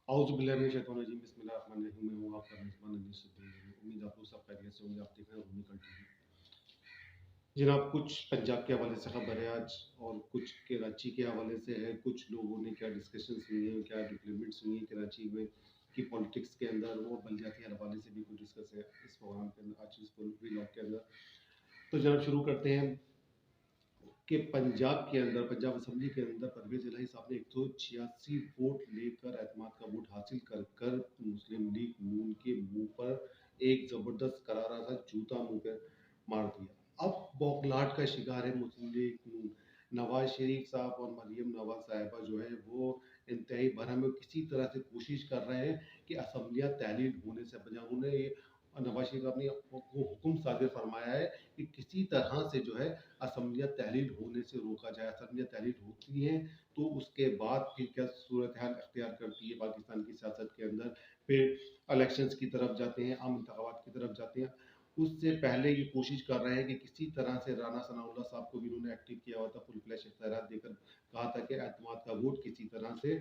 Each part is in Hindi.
औज़ुबिल्लाहिमिनश्शैतानिर्रजीम बिस्मिल्लाहिर्रहमानिर्रहीम। मैं हूँ आपका मेज़बान अनीस। उम्मीद आप लोग सब खैरियत से होंगे। आप देख रहे हैं रूमी कंटिन्यू। जनाब, कुछ पंजाब के हवाले से खबर है आज, और कुछ कराची के हवाले से है। कुछ लोगों ने क्या डिस्कशंस हुई हैं, क्या डेवलपमेंट्स हुई हैं कराची में की पॉलिटिक्स के अंदर, वो बलदियाती हवाले से भी कुछ डिस्कस है इस प्रोग्राम के अंदर, आज इस व्लॉग के अंदर। तो जनाब शुरू करते हैं कि पंजाब के अंदर, पंजाब असम्बली के अंदर परवेज़ इलाही साहब ने 186 वोट लेकर एतमाद का वोट हासिल कर कर मुस्लिम लीग नून के मुंह पर एक ज़बरदस्त करारा सा जूता मुंह पे मार दिया। अब बौखलाहट का शिकार है मुस्लिम लीग नून। नवाज शरीफ साहब और मरियम नवाज साहिबा जो है वो इंतहाई भरम में किसी तरह से कोशिश कर रहे हैं कि असम्बलियाँ तहलील होने से बजाय, उन्होंने ये नवाज शरीफ साहब ने वो हुक्म सादिर फरमाया है कि किसी तरह से जो है असम्बलियाँ तहलील होने से रोका जाए। असम्बलियाँ तहलील होती हैं तो उसके बाद फिर क्या सूरत हाल अख्तियार करती है पाकिस्तान की सियासत के अंदर, फिर इलेक्शंस की तरफ जाते हैं, आम इंतखाबात की तरफ जाते हैं। उससे पहले ये कोशिश कर रहे हैं कि किसी तरह से राना सनाउल्लाह साहब को भी इन्होंने एक्टिव किया हुआ था, फुल फ्लैश इख्तियारात देकर कहा था कि एतमाद का वोट किसी तरह से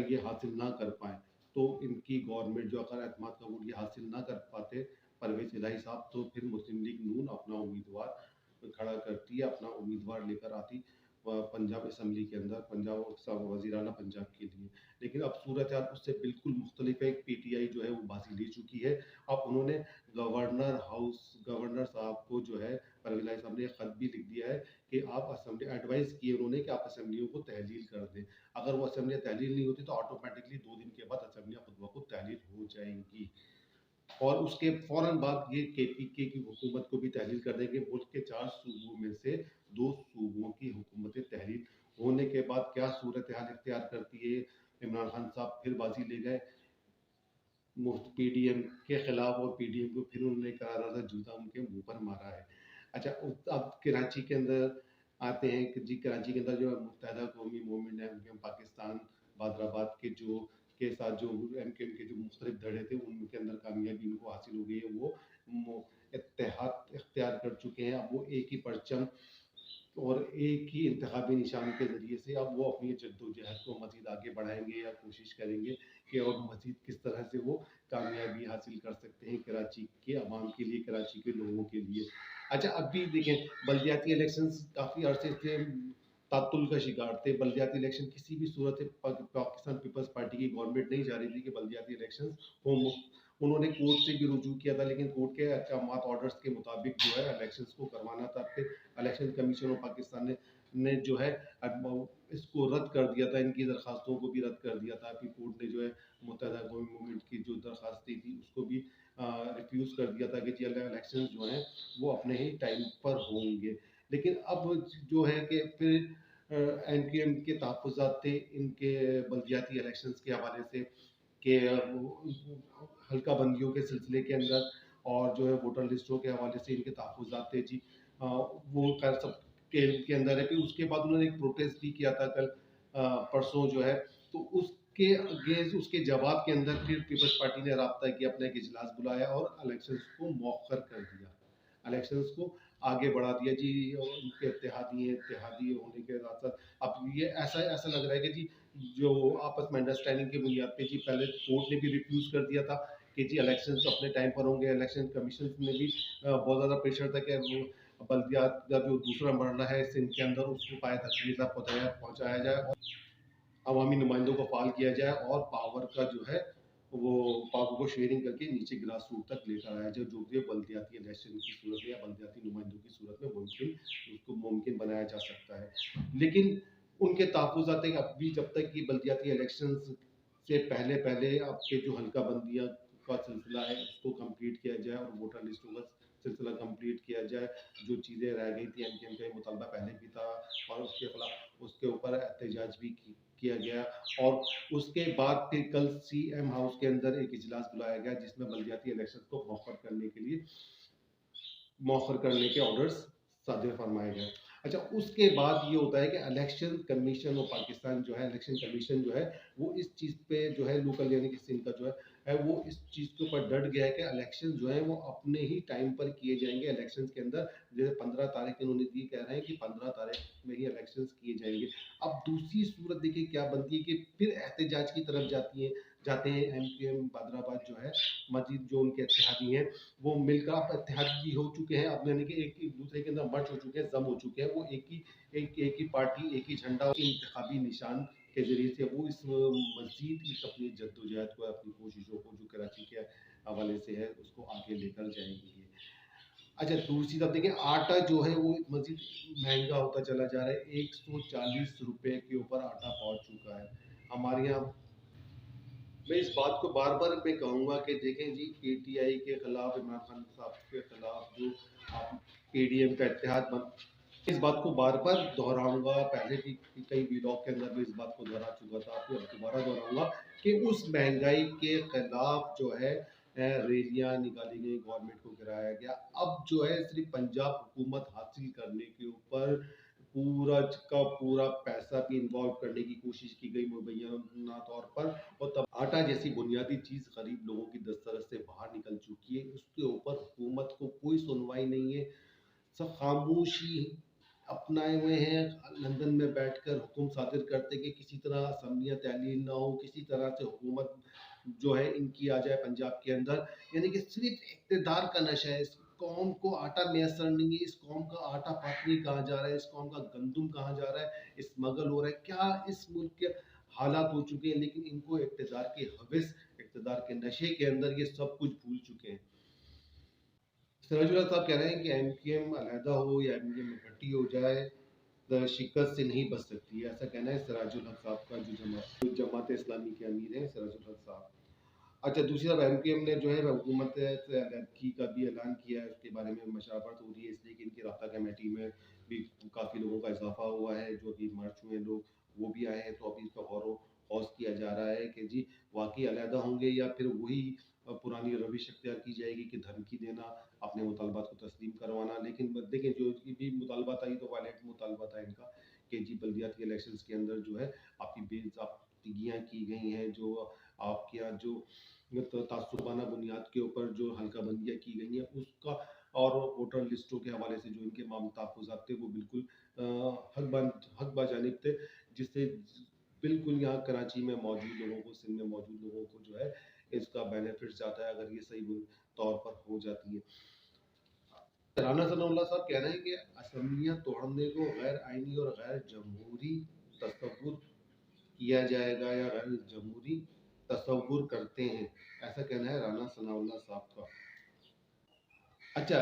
ये हासिल ना कर पाए। तो इनकी गवर्नमेंट जो अगर एतमाद का वोट ये हासिल ना कर पाते परवेज इलाही साहब, तो फिर मुस्लिम लीग नून अपना उम्मीदवार खड़ा करती है, अपना उम्मीदवार लेकर आती पंजाब असम्बली के अंदर, पंजाब वज़ीर आला पंजाब के लिए। लेकिन अब सूरत हाल उससे बिल्कुल मुख्तलिफ है। पीटीआई जो है वो बाजी ले चुकी है। अब उन्होंने गवर्नर साहब को जो है परवेज इलाही साहब ने एक खत भी लिख दिया है कि आप असम्बली एडवाइस किए उन्होंने कि आप असम्बलियों को तहलील कर दें। अगर वो असम्बलियाँ तहलील नहीं होती तो ऑटोमेटिकली 2 दिन के बाद असम्बलियाँ खुद ब खुद तहलील हो जाएंगी। और उसके फ़ौरन बाद ये केपीके की हुकूमत को भी तहलील कर देंगे। मुल्क के 4 सूबों में से 2 सूबों की हुकूमतें तहलील होने के बाद क्या सूरत हाल इख्तियार करती है। इमरान खान साहब फिर बाजी ले गए मुफ्त पीडीएम के खिलाफ, और पीडीएम को फिर उन्होंने करारा था जूता उनके मुंह पर मारा है। अच्छा, अब कराची के अंदर आते हैं कि जी कराची के अंदर जो मुत्तहदा कौमी मूवमेंट है, एमकेएम पाकिस्तान बादराबाद के जो के साथ जो एमकेएम के जो मुख्तलिफ धड़े थे उनके अंदर कामयाबी इनको हासिल हो गई है। वो इत्तेहाद इख्तियार कर चुके हैं। अब वो एक ही परचम और एक ही इंतखाबी निशान के ज़रिए से अब वो अपनी जद्दोजहद को मज़ीद आगे बढ़ाएंगे या कोशिश करेंगे कि और मज़ीद किस तरह से वो कामयाबी हासिल कर सकते हैं कराची के अवाम के लिए, कराची के लोगों के लिए। अच्छा, अब भी देखें, बल्दियाती इलेक्शंस काफ़ी अरसे से तातुल का शिकार थे। बल्दियाती इलेक्शन किसी भी सूरत से पाकिस्तान पीपल्स पार्टी की गवर्नमेंट नहीं चाह रही थी कि बल्दियाती इलेक्शन हो। उन्होंने कोर्ट से भी रुजू किया था, लेकिन कोर्ट के अहकाम ऑर्डर्स के मुताबिक जो है इलेक्शंस को करवाना था। फिर इलेक्शन कमीशन ऑफ पाकिस्तान ने जो है इसको रद्द कर दिया था, इनकी दरखास्तों को भी रद्द कर दिया था। फिर कोर्ट ने जो है मुत्तहदा कौमी मूवमेंट की जो दरखास्तें थी उसको भी रिफ्यूज़ कर दिया था कि जी इलेक्शन जो हैं वो अपने ही टाइम पर होंगे। लेकिन अब जो है कि फिर एमकेएम के तहफ़्फ़ुज़ात थे इनके बल्दियाती इलेक्शंस के हवाले से कि हल्का बंदियों के सिलसिले के अंदर, और जो है वोटर लिस्टों के हवाले से इनके तहफ़्फ़ुज़ात थे जी। वो खैर सब के अंदर है। फिर उसके बाद उन्होंने एक प्रोटेस्ट भी किया था कल परसों जो है। तो उसके अगेंस्ट, उसके जवाब के अंदर फिर पीपल्स पार्टी ने राब्ता किया, अपना एक इजलास बुलाया और इलेक्शंस को मौखर कर दिया, इलेक्शंस को आगे बढ़ा दिया जी। और उनके इत्तेहादी होने के साथ साथ अब ये ऐसा ऐसा लग रहा है कि जी जो आपस में अंडरस्टैंडिंग की बुनियाद पे जी पहले कोर्ट ने भी रिफ्यूज़ कर दिया था कि जी इलेक्शंस अपने टाइम पर होंगे। इलेक्शन कमीशन ने भी बहुत ज़्यादा प्रेशर था कि वो बल्दियात का जो दूसरा मरला है सिंध के अंदर उसको पाए तकलीफ पहुँचाया जाए और अवामी नुमाइंदों को फाल किया जाए, और पावर का जो है वो पावर को शेयरिंग करके नीचे ग्रास रूट तक लेकर आया जाए, जो कि बल्दियाती इलेक्शन की सूरत में या बल्दियाती नुमाइंदों की सूरत में मुमकिन, उसको मुमकिन बनाया जा सकता है। लेकिन उनके तहफ़्फ़ुज़ात हैं कि अब भी जब तक कि बल्दियाती इलेक्शंस से पहले पहले आपके जो हल्का बंदियाँ का सिलसिला है उसको कंप्लीट किया जाए और वोटर लिस्टों का सिलसिला कंप्लीट किया जाए। जो चीज़ें रह गई थी, एमकेएम का ये मुतालबा पहले भी था और उसके खिलाफ उसके ऊपर एहतजाज भी किया गया। और उसके बाद फिर कल सीएम हाउस के अंदर एक इजलास बुलाया गया जिसमें बल्दियाती इलेक्शन को मौखर करने के ऑर्डर्स सादिर फरमाए गए। अच्छा, उसके बाद ये होता है कि इलेक्शन कमीशन ऑफ पाकिस्तान जो है, इलेक्शन कमीशन जो है वो इस चीज़ पे जो है लोकल यानी कि सिंध का जो है वो इस चीज़ के ऊपर डट गया है कि इलेक्शन जो है वो अपने ही टाइम पर किए जाएंगे। इलेक्शन के अंदर जैसे 15 तारीख इन्होंने दी, कह रहे हैं कि 15 तारीख में ही इलेक्शन किए जाएंगे। अब दूसरी सूरत देखिए क्या बनती है कि फिर एहतजाज की तरफ जाती है। जाते हैं। एमकेएम बदराबाद जो है मस्जिद जो उनके इत्तेहादी हैं वो मिलकर अब इत्तेहादी हो चुके हैं, अब यानी कि एक दूसरे के अंदर मर्ज हो चुके हैं, जम हो चुके हैं। वो एक ही पार्टी, एक ही झंडा, इंतखाबी निशान के जरिए से वो इस मस्जिद की अपनी जद्दोजहद को, अपनी कोशिशों को जो कराची के हवाले से है उसको आगे लेकर जाएंगे। अच्छा, दूसरी तरफ देखिए आटा जो है वो मजीद महंगा होता चला जा रहा है। 140 रुपए के ऊपर आटा पहुंच चुका है हमारे यहाँ। मैं इस बात को बार बार मैं कहूँगा कि देखें जी, पीटीआई के खिलाफ, इमरान खान साहब के खिलाफ जो आप एडीएम का इत्तेहाद बन, इस बात को बार बार दोहराऊंगा, पहले भी कई वीडियो के अंदर भी इस बात को दोहरा चुका था, फिर दोबारा दोहराऊंगा कि उस महंगाई के खिलाफ जो है रैलियां निकाली गई, गवर्नमेंट को गिराया गया। अब जो है सिर्फ पंजाब हुकूमत हासिल करने के ऊपर पूरा का पूरा पैसा भी इन्वॉल्व करने की कोशिश की गई मुबैना तौर पर, और तब आटा जैसी बुनियादी चीज गरीब लोगों की दस्तरस से बाहर निकल चुकी है। उसके ऊपर हुकूमत को कोई सुनवाई नहीं है, सब खामोशी अपनाए हुए हैं। लंदन में बैठकर हुक्म सादिर करते कि किसी तरह असम्बलियाँ तहलील ना हो, किसी तरह से हुकूमत जो है इनकी आ जाए पंजाब के अंदर। यानी कि सिर्फ इक़्तिदार का नशा है। इस कौम को आटा मैसर नहीं है, इस कौम का आटा पाटनी कहाँ जा रहा है, इस कौम का गंदुम कहाँ जा रहा है, स्मगल हो रहा है, क्या इस मुल्क के हालात हो चुके हैं। लेकिन इनको इक़्तिदार की हवस, इक़्तिदार के नशे के अंदर ये सब कुछ भूल चुके हैं। सिराजुल हक साहब कह रहे हैं कि एमकेएम अलहदा हो या एमकेएम इकट्ठी हो जाए, शिकस्त से नहीं बच सकती है, ऐसा कहना है सिराजुल हक साहब का, जो जमात इस्लामी के अमीर हैं सिराजुल हक साहब। अच्छा, दूसरी तरफ एमकेएम ने जो है हुकूमत से अलहदगी का भी ऐलान किया है, उसके बारे में मशावरत हो रही है, इसलिए कि इनकी रब्ता कमेटी में भी काफ़ी लोगों का इजाफा हुआ है। जो अभी मर चुके हैं लोग वो भी आए हैं, तो अभी इसका गौर हौस किया जा रहा है कि जी वाकई अलहदा होंगे या फिर वही पुरानी रविश अख्तियार की जाएगी कि धमकी देना, अपने मुतालबात को तस्लीम करवाना। लेकिन देखें जो भी मुतालबात आई तो वायलेंट मुतालबात था इनका कि जी बल्दियात के इलेक्शन के अंदर जो है आपकी बेज़ाब्तियाँ की गई हैं, जो आपके यहाँ जो तासुबाना बुनियाद के ऊपर जो हल्का बंदियाँ की गई हैं उसका, और वोटर लिस्टों के हवाले से जो इनके तहफ़्फ़ुज़ात थे वो बिल्कुल हक बाजानिब थे, जिससे बिल्कुल यहाँ कराची में मौजूद लोगों को, सिंध में मौजूद लोगों को जो है इसका बेनिफिट जाता है अगर ये सही तौर पर हो जाती है। राना सनाउल्लाह साहब कह रहे हैं कि असम्बलियाँ तोड़ने को गैर आइनी और गैर जमहूरी तस्वुर किया जाएगा या गैर जमहूरी तस्वुर करते हैं, ऐसा कहना है राना सनाउल्लाह साहब का। अच्छा,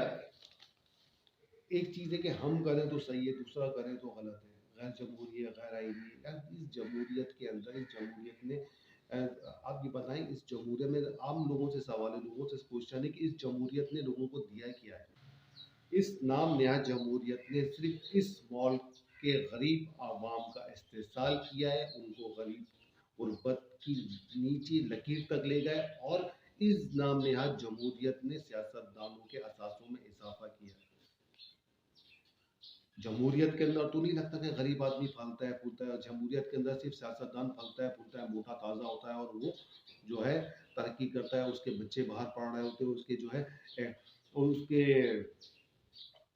एक चीज़ है कि हम करें तो सही है, दूसरा करें तो गलत है, गैर जमहूरी है, गैर आइनी है। यार इस जमहूरियत के अंदर, इस जमहूरियत ने आप ये बताएं, इस जमहूरियत में आम लोगों से सवाल है, लोगों से क्वेश्चन है कि इस जमहूरियत ने लोगों को दिया क्या है। इस नाम नहाद जमहूरियत ने सिर्फ इस मुल्क के गरीब आवाम का इस्तेसाल किया है, उनको गरीब गुर्बत की नीची लकीर तक ले गए, और इस नाम नहाद जमहूरियत ने सियासतदानों के असासों में इजाफा किया। जमहूरियत के अंदर तो नहीं लगता कि गरीब आदमी फलता है फूलता है, जमहूरियत के अंदर सिर्फ सियासतदान फलता है फूलता है, मोटा ताज़ा होता है, और वो जो है तरक्की करता है, उसके बच्चे बाहर पढ़ रहे होते हैं, उसके जो है उसके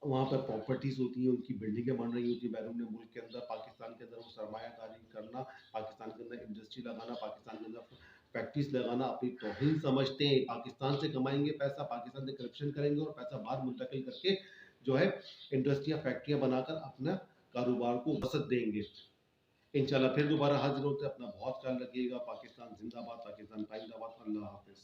वहाँ पर प्रॉपर्टीज होती हैं, उनकी बिल्डिंगें बन रही होती है बैरून मुल्क के अंदर। पाकिस्तान के अंदर वो सरमायाकारी करना, पाकिस्तान के अंदर इंडस्ट्री लगाना, पाकिस्तान के अंदर फैक्ट्रीज लगाना अपनी तौहीन समझते हैं। पाकिस्तान से कमाएंगे पैसा, पाकिस्तान से करप्शन करेंगे और पैसा बाहर मुंतकिल करके जो है इंडस्ट्रियाँ फैक्ट्रियाँ बनाकर अपना कारोबार को वसत देंगे। इंशाल्लाह फिर दोबारा हाजिर होते हैं। अपना बहुत ख्याल रखिएगा। पाकिस्तान जिंदाबाद, पाकिस्तान पाइंदाबाद। अल्लाह हाफिज़।